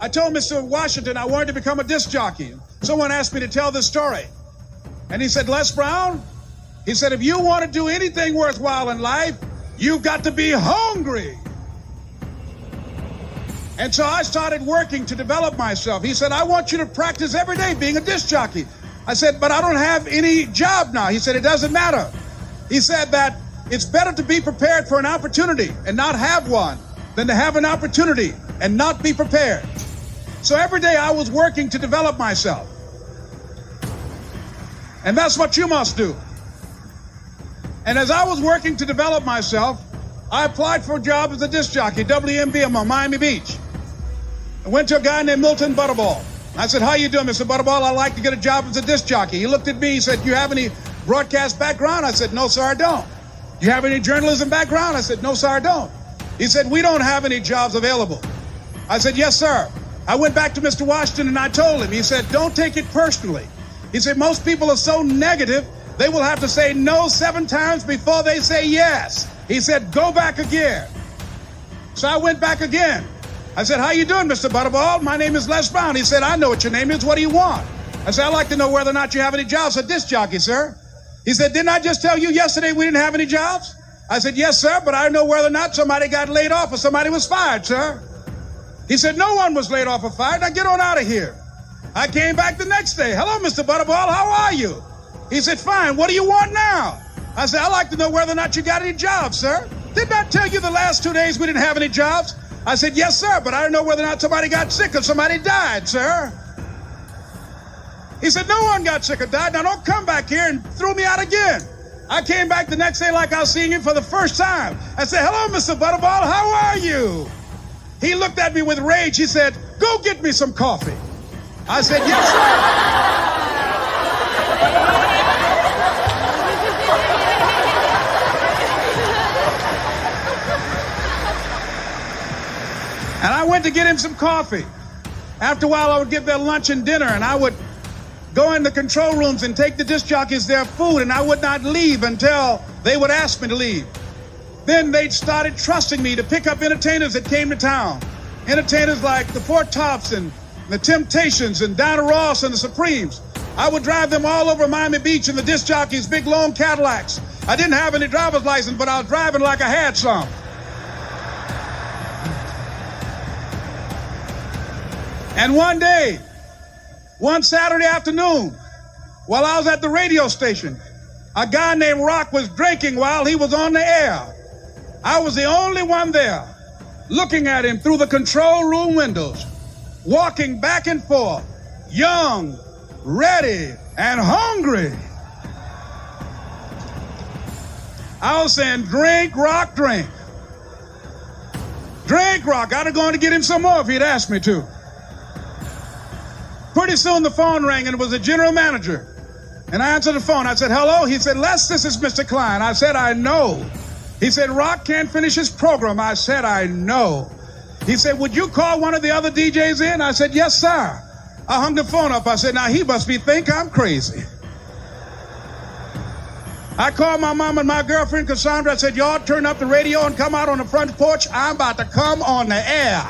I told Mr. Washington I wanted to become a disc jockey. Someone asked me to tell this story. And he said, Les Brown, he said, if you want to do anything worthwhile in life, you've got to be hungry. And so I started working to develop myself. He said, I want you to practice every day being a disc jockey. I said, but I don't have any job now. He said, it doesn't matter. He said that it's better to be prepared for an opportunity and not have one than to have an opportunity and not be prepared. So every day I was working to develop myself. And that's what you must do. And as I was working to develop myself, I applied for a job as a disc jockey, WMBM on Miami Beach. I went to a guy named Milton Butterball. I said, how you doing, Mr. Butterball? I'd like to get a job as a disc jockey. He looked at me, he said, you have any broadcast background? I said, no, sir, I don't. You have any journalism background? I said, no, sir, I don't. He said, we don't have any jobs available. I said, yes, sir. I went back to Mr. Washington and I told him, he said, don't take it personally. He said, most people are so negative, they will have to say no 7 times before they say yes. He said, go back again. So I went back again. I said, how you doing, Mr. Butterball? My name is Les Brown. He said, I know what your name is. What do you want? I said, I'd like to know whether or not you have any jobs as a disc jockey, sir. He said, didn't I just tell you yesterday we didn't have any jobs? I said, yes, sir, but I know whether or not somebody got laid off or somebody was fired, sir. He said, no one was laid off or fired. Now get on out of here. I came back the next day. Hello, Mr. Butterball. How are you? He said, fine. What do you want now? I said, I'd like to know whether or not you got any jobs, sir. Didn't I tell you the last 2 days we didn't have any jobs? I said, yes, sir, but I don't know whether or not somebody got sick or somebody died, sir. He said, no one got sick or died. Now don't come back here and throw me out again. I came back the next day like I was seeing him for the first time. I said, hello, Mr. Butterball, how are you? He looked at me with rage. He said, go get me some coffee. I said, yes, sir. And I went to get him some coffee. After a while, I would give their lunch and dinner, and I would go in the control rooms and take the disc jockeys their food, and I would not leave until they would ask me to leave. Then they started trusting me to pick up entertainers that came to town. Entertainers like the Four Tops and the Temptations and Diana Ross and the Supremes. I would drive them all over Miami Beach in the disc jockeys' big long Cadillacs. I didn't have any driver's license, but I was driving like I had some. And one day, one Saturday afternoon, while I was at the radio station, a guy named Rock was drinking while he was on the air. I was the only one there, looking at him through the control room windows, walking back and forth, young, ready, and hungry. I was saying, drink, Rock, drink. Drink, Rock. I'd have gone to get him some more if he'd asked me to. Pretty soon the phone rang and it was the general manager. And I answered the phone. I said, hello? He said, Les, this is Mr. Klein. I said, I know. He said, Rock can't finish his program. I said, I know. He said, would you call one of the other DJs in? I said, yes, sir. I hung the phone up. I said, now he must think I'm crazy. I called my mom and my girlfriend, Cassandra. I said, y'all turn up the radio and come out on the front porch. I'm about to come on the air.